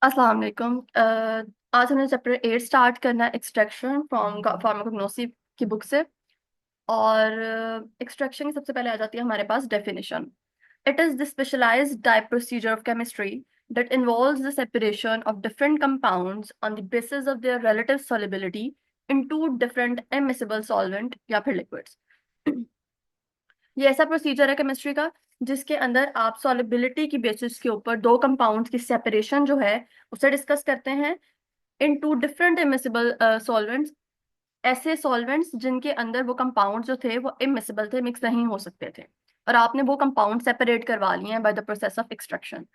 अस्सलाम वालेकुम। आज हमने चैप्टर 8 स्टार्ट करना है, एक्सट्रैक्शन फ्रॉम फार्माकोग्नोसी की बुक से। और एक्सट्रैक्शन की सबसे पहले आ जाती है हमारे पास definition. It is the specialized type procedure of chemistry that involves the separation of different compounds on the basis of their relative solubility into different immiscible solvent या फिर liquids। ये ऐसा प्रोसीजर है केमिस्ट्री का जिसके अंदर आप सॉलिबिलिटी की बेसिस के ऊपर दो कंपाउंड्स की सेपरेशन जो है उसे डिस्कस करते हैं इन टू डिफरेंट इमिसिबल सॉल्वेंट्स। ऐसे सॉल्वेंट्स जिनके अंदर वो कंपाउंड जो थे वो इमिसिबल थे, मिक्स नहीं हो सकते थे, और आपने वो कंपाउंड सेपरेट करवा लिए हैं by the process of extraction.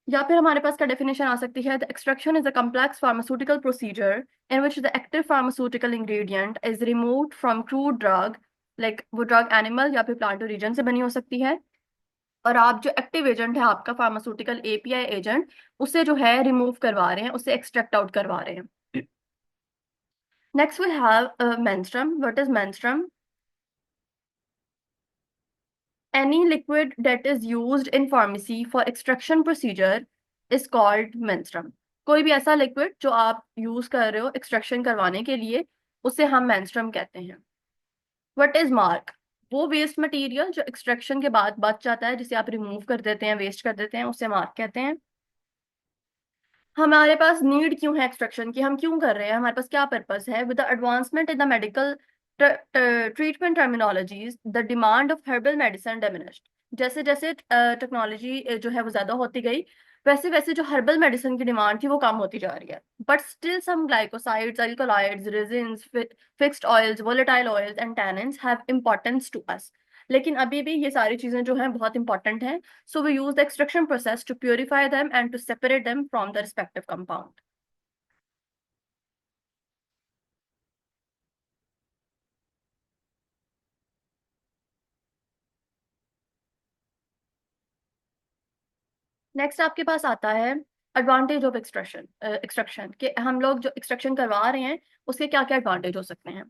या फिर हमारे पास का डेफिनेशन आ सकती है, the extraction is a complex pharmaceutical procedure in which the active pharmaceutical ingredient is removed from crude drug. Like वो ड्रग एनिमल या फिर प्लांट ओरिजिन से बनी हो सकती है, और आप जो एक्टिव एजेंट है आपका फार्मास्यूटिकल एपीआई एजेंट, उसे जो है रिमूव करवा रहे हैं, उसे एक्सट्रैक्ट आउट करवा रहे हैं। Next we have menstruum. What is menstruum? Any liquid that is used in pharmacy for extraction procedure is called menstruum। कोई भी ऐसा लिक्विड जो आप यूज कर रहे हो एक्सट्रैक्शन करवाने के लिए, उसे हम मेंस्ट्रुम कहते हैं। What is mark? वो वेस्ट मटेरियल जो एक्सट्रैक्शन के बाद बच जाता है, जिसे आप रिमूव कर देते हैं, वेस्ट कर देते हैं, उसे मार्क कहते हैं। हमारे पास नीड क्यों है एक्सट्रैक्शन की? हम क्यों कर रहे हैं? हमारे पास क्या पर्पस है? With the advancement in the medical treatment terminologies the demand of herbal medicine diminished. जैसे जैसे टेक्नोलॉजी जो है वो ज्यादा होती गई, वैसे वैसे जो हर्बल मेडिसिन की डिमांड थी वो कम होती जा रही है। But still some glycosides, alkaloids, resins, fixed oils, volatile oils and tannins have importance to us. लेकिन अभी भी ये सारी चीजें जो हैं बहुत इंपॉर्टेंट हैं। So we use the extraction process to purify them and to separate them from the respective compound. Next आपके पास आता है एडवांटेज ऑफ एक्सट्रैक्शन। एक्सट्रैक्शन के हम लोग जो एक्सट्रैक्शन करवा रहे हैं उसके क्या क्या एडवांटेज हो सकते हैं।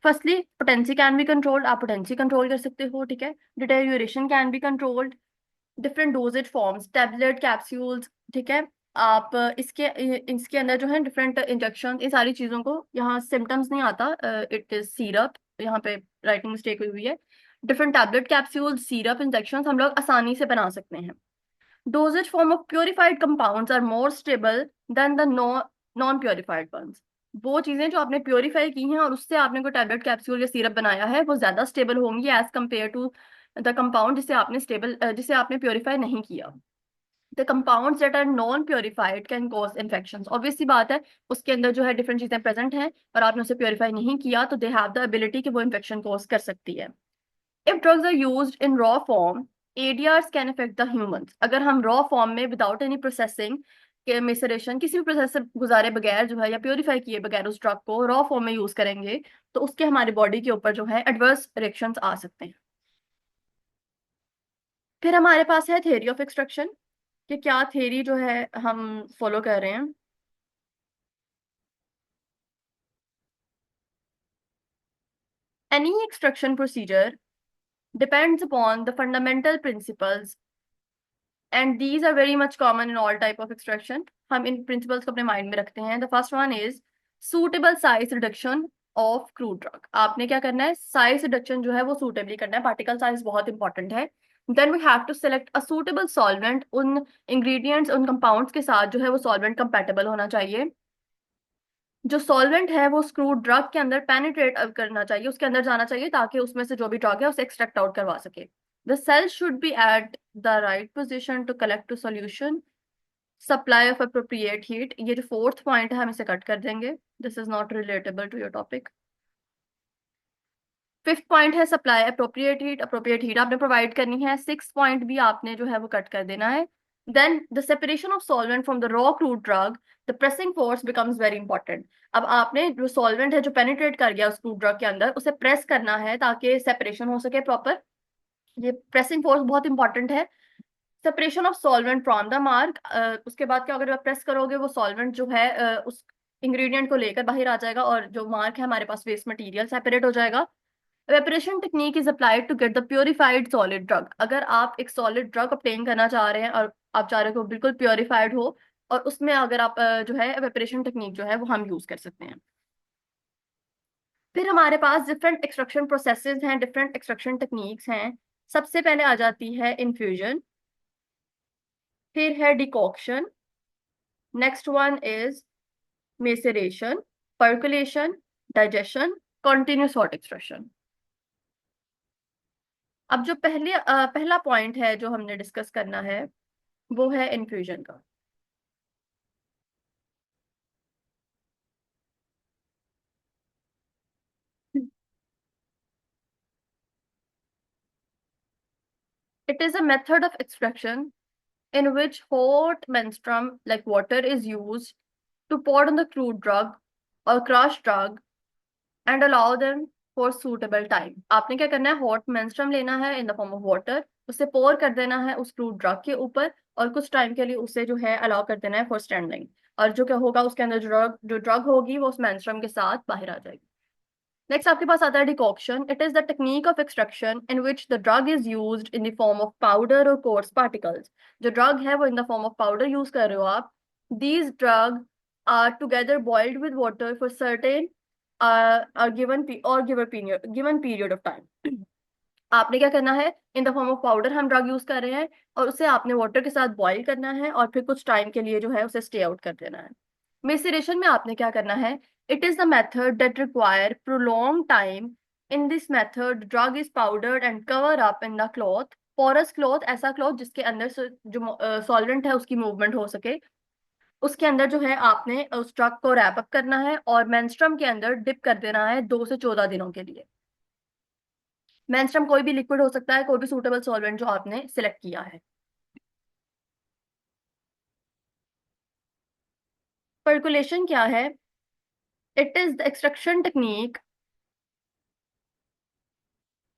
Firstly, potency can be controlled. आप पोटेंसी कंट्रोल कर सकते हो, ठीक है। Deterioration can be controlled. Different dosage forms, tablet, capsules, ठीक है। आप इसके अंदर जो है डिफरेंट इंजेक्शन, ये सारी चीजों को, यहाँ सिम्टम्स नहीं आता, इट इज सीरप, यहाँ पे राइटिंग मिस्टेक हुई हुई है। Different tablet, capsule, syrup, injection हम लोग आसानी से बना सकते हैं। Dosage form of purified compounds are more stable than the non purified ones. वो चीजें जो आपने प्योरीफाई की हैं और उससे आपने कोई टैबलेट, कैप्सूल या सिरप बनाया है, वो ज्यादा स्टेबल होंगी as compare to the compound जिसे आपने प्योरीफाई नहीं किया। The compounds that are non purified can cause infections. Obvious सी बात है, उसके अंदर जो है डिफरेंट चीजें प्रेजेंट हैं और आपने उसे प्योरीफाई नहीं किया, तो दे हैव द एबिलिटी कि वो इन्फेक्शन कॉज कर सकती है। If drugs are used in raw form, ADRs can affect the humans. अगर हम रॉ फॉर्म में विदाउट एनी प्रोसेसिंग के मेसरेशन, किसी भी प्रोसेस से गुजारे बगैर जो है या प्योरीफाई किए बगैर उस ड्रग को रॉ फॉर्म में यूज करेंगे, तो उसके हमारी बॉडी के ऊपर जो है एडवर्स रिएक्शंस आ सकते हैं। फिर हमारे पास है थ्योरी ऑफ एक्सट्रैक्शन, कि क्या थ्योरी जो है हम फॉलो कर रहे हैं। Any extraction procedure depends upon the fundamental principles, and these are very much common in all type of extraction। हम इन principles को अपने mind में रखते हैं। The first one is suitable size reduction of crude drug। आपने क्या करना है? size reduction जो है वो suitably करना है, particle size बहुत important है। Then we have to select a suitable solvent। उन ingredients, उन compounds के साथ जो है वो solvent compatible होना चाहिए। जो सॉल्वेंट है वो स्क्रू ड्रग के अंदर पेनिट्रेट करना चाहिए, उसके अंदर जाना चाहिए, ताकि उसमें से जो भी ड्रग है उसे एक्सट्रैक्ट आउट करवा सके। The cell should be at the right position to collect to solution. Supply of appropriate heat, ये जो फोर्थ पॉइंट है हम इसे कट कर देंगे, this is not relatable to your topic. Fifth point है supply appropriate heat. Appropriate heat आपने provide करनी है। सिक्स पॉइंट भी आपने जो है वो कट कर देना है। Then the separation of solvent from the raw crude drug, the pressing force becomes very important. अब आपने जो सॉल्वेंट है जो पेनिट्रेट कर गया उस क्रूड ड्रग के अंदर, उसे प्रेस करना है ताकि सेपरेशन हो सके प्रॉपर। ये प्रेसिंग फोर्स बहुत इंपॉर्टेंट है। Separation of solvent from the mark, उसके बाद क्या, अगर आप प्रेस करोगे वो सॉल्वेंट जो है उस इंग्रेडिएंट को लेकर बाहर आ जाएगा, और जो मार्क है हमारे पास वेस्ट मटेरियल सेपरेट हो जाएगा। Evaporation technique is applied to get the purified solid drug. अगर आप एक सॉलिड ड्रग ऑब्टेन करना चाह रहे हैं और आप चाह रहे हो कि वो बिल्कुल प्योरिफाइड हो, और उसमें अगर आप जो है एवेपोरेशन टेक्निक जो है वो हम यूज कर सकते हैं। फिर हमारे पास डिफरेंट एक्सट्रैक्शन प्रोसेसेस हैं, डिफरेंट एक्सट्रैक्शन टेक्निक्स हैं। सबसे पहले आ जाती है इन्फ्यूजन, फिर है decoction, next one is maceration, percolation, digestion, continuous hot extraction. अब जो पहला पॉइंट है जो हमने डिस्कस करना है वो है इन्फ्यूजन का। It is a method of extraction in which hot menstruum like water is used to pour on the crude drug or crushed drug and allow them for suitable time। आपने क्या करना है, hot menstruum लेना है in the form of water, उसे पोर कर देना है उस क्रूड ड्रग के ऊपर, और कुछ टाइम के लिए उसे जो है अलाउ कर देना है फॉर स्टैंडिंग। और जो क्या होगा, उसके अंदर जो ड्रग होगी वो उस मेंस्ट्रुम के साथ बाहर आ जाएगी। नेक्स्ट आपके पास आता है decoction. It is the technique of extraction in which the drug is used in the form of powder और कोर्स पार्टिकल्स। जो ड्रग है वो in the form of powder use कर रहे हो आप। These drug are together boiled with water for certain given period of time. आपने क्या करना है, in the form of powder हम ड्रग यूज कर रहे हैं, और उसे आपने वाटर के साथ बॉईल करना है और फिर कुछ टाइम के लिए जो है उसे स्टे आउट कर देना है। मेसिरेशन में आपने क्या करना है, it is the method that require prolong time. In this method drug is powdered and cover up in the cloth, porous cloth, ऐसा क्लॉथ जिसके अंदर से जो सॉल्वेंट है उसकी मूवमेंट हो सके, उसके अंदर जो है आपने उस ड्रग को रैप अप करना है और मेंस्ट्रुम के अंदर डिप कर देना है 2 से 14 दिनों के लिए। मेंस्ट्रुम कोई भी लिक्विड हो सकता है, कोई भी सूटेबल सॉल्वेंट जो आपने सिलेक्ट किया है। पर्कुलेशन क्या है, it is the extraction technique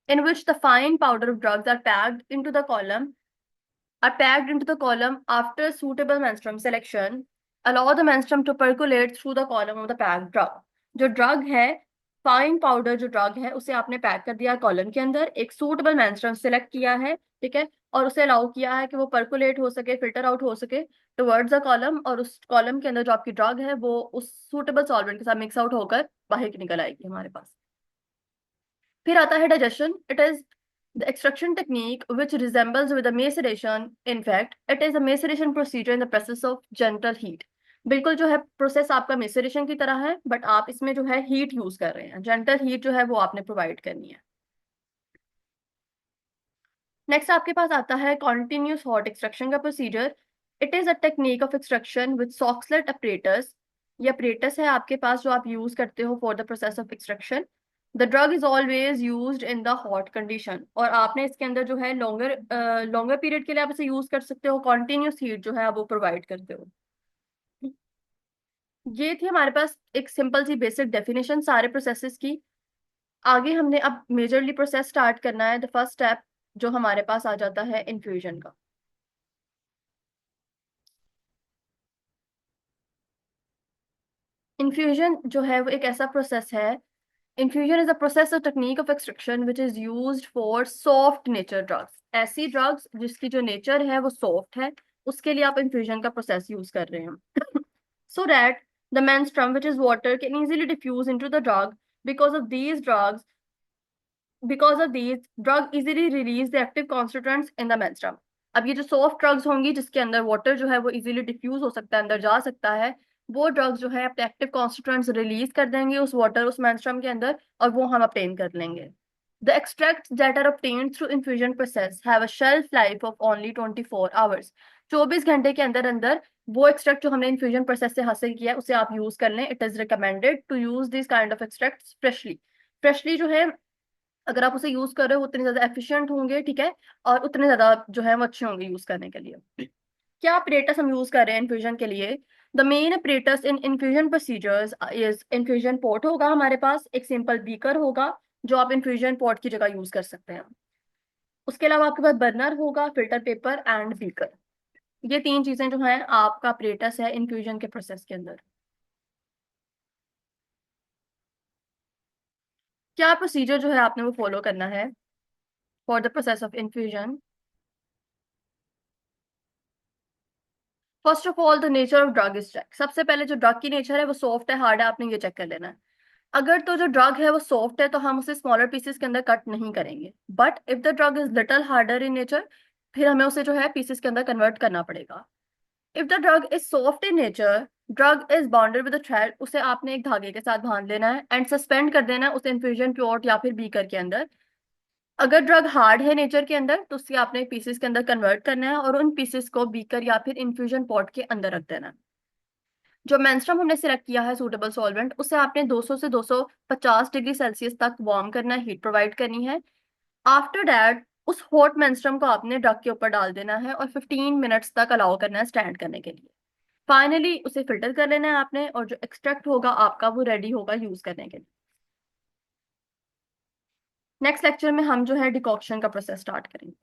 in which the fine powder of drugs are packed into the column after suitable menstruum selection, allow the menstruum to percolate through the column of the packed drug। जो drug है, fine powder जो drug है उसे आपने pack कर दिया column के अंदर, एक सूटेबल मेंस्ट्रुम सिलेक्ट किया है, ठीक है, और उसे अलाउ किया है कि वो परकुलेट हो सके, फिल्टर आउट हो सके टुवर्ड्स द कॉलम, और उस कॉलम के अंदर जो आपकी ड्रग है वो उस सूटेबल सॉल्वेंट के साथ मिक्स आउट होकर बाहर निकल आएगी हमारे पास। फिर आता है digestion. It is the extraction technique which resembles with maceration. In fact it is a maceration procedure in the process of gentle heat. बिल्कुल जो है प्रोसेस आपका मेसरेशन की तरह है, बट आप इसमें जो है हीट यूज कर रहे हैं, जेंटल हीट जो है वो आपने प्रोवाइड करनी है। नेक्स्ट आपके पास आता है कॉन्टिन्यूस हॉट एक्सट्रैक्शन का procedure. It is a technique of extraction with Soxhlet apparatus. ये अपरेटस है आपके पास जो आप यूज करते हो for the process of extraction. The drug is always used in the hot condition, और आपने इसके अंदर जो है लॉन्गर पीरियड के लिए आप इसे यूज कर सकते हो, कॉन्टिन्यूस हीट जो है आप वो प्रोवाइड करते हो। ये थी हमारे पास एक सिंपल सी बेसिक डेफिनेशन सारे प्रोसेसेस की। आगे हमने अब मेजरली प्रोसेस स्टार्ट करना है। द फर्स्ट स्टेप जो हमारे पास आ जाता है इन्फ्यूजन का। इन्फ्यूजन जो है वो एक ऐसा प्रोसेस है। इन्फ्यूजन इज अ प्रोसेस और technique of extraction which is used for soft nature drugs. ऐसी ड्रग्स जिसकी जो नेचर है वो सॉफ्ट है, उसके लिए आप इन्फ्यूजन का प्रोसेस यूज कर रहे हैं। So that the menstruum which is water can easily diffuse into the drug। because of these drugs because of these drug easily release the active constituents in the menstruum। अब ये जो soft drugs होंगी जिसके अंदर water जो है वो easily diffuse हो सकता है, अंदर जा सकता है, वो ड्रग्स जो है अपने एक्टिव कॉन्स्टिट्यूएंट्स रिलीज कर देंगे उस वाटर उस मेंस्ट्रुम के अंदर, और वो हम obtain कर लेंगे। The extracts that are obtained through infusion process have a shelf life of only 24 hours। 24 घंटे के अंदर अंदर वो एक्सट्रैक्ट जो हमने इन्फ्यूजन प्रोसेस से हासिल किया है उसे आप यूज कर लें। It is recommended to use this kind of extracts freshly. Freshly जो है, अगर आप उसे यूज कर रहे हो उतने ज्यादा एफिशिएंट होंगे, ठीक है, और उतने ज्यादा जो है वो अच्छे होंगे यूज करने के लिए। क्या अपरेटस हम यूज कर रहे हैं इन्फ्यूजन के लिए? The main apparatus in infusion procedures is infusion port होगा हमारे पास, एक सिंपल बीकर होगा जो आप इन्फ्यूजन पोर्ट की जगह यूज कर सकते हैं। उसके अलावा आपके पास बर्नर होगा, फिल्टर पेपर एंड बीकर। ये तीन चीजें जो हैं आपका अपरेटस है इन्फ्यूजन के प्रोसेस के अंदर। क्या प्रोसीजर जो है आपने वो फॉलो करना है for the process of infusion? First of all the nature of drug is check. सबसे पहले जो ड्रग की नेचर है वो सॉफ्ट है हार्ड है, आपने ये चेक कर लेना है। अगर तो जो ड्रग है वो सॉफ्ट है तो हम उसे स्मॉलर पीसेस के अंदर कट नहीं करेंगे, but if the drug is little harder in nature, फिर हमें उसे जो है पीसेस के अंदर कन्वर्ट करना पड़ेगा। If the drug is soft in nature, drug is bonded with a thread, उसे आपने एक धागे के साथ बांध लेना है एंड सस्पेंड कर देना है उसे इन्फ्यूजन पॉट या फिर बीकर के अंदर। अगर ड्रग हार्ड है नेचर के अंदर तो उसे आपने पीसेस के अंदर कन्वर्ट करना है और उन पीसेस को बीकर या फिर इन्फ्यूजन पॉट के अंदर रख देना है। जो मेंस्ट्रुम हमने सिलेक्ट किया है सूटेबल सॉल्वेंट, उसे आपने 200 से 250 डिग्री सेल्सियस तक वार्म करना है, हीट प्रोवाइड करनी है। आफ्टर दैट उस हॉट मेंस्ट्रुम को आपने ड्रग के ऊपर डाल देना है और 15 मिनट्स तक अलाउ करना है स्टैंड करने के लिए। फाइनली उसे फिल्टर कर लेना है आपने, और जो एक्सट्रैक्ट होगा आपका वो रेडी होगा यूज करने के लिए। नेक्स्ट लेक्चर में हम जो है डिकॉक्शन का प्रोसेस स्टार्ट करेंगे।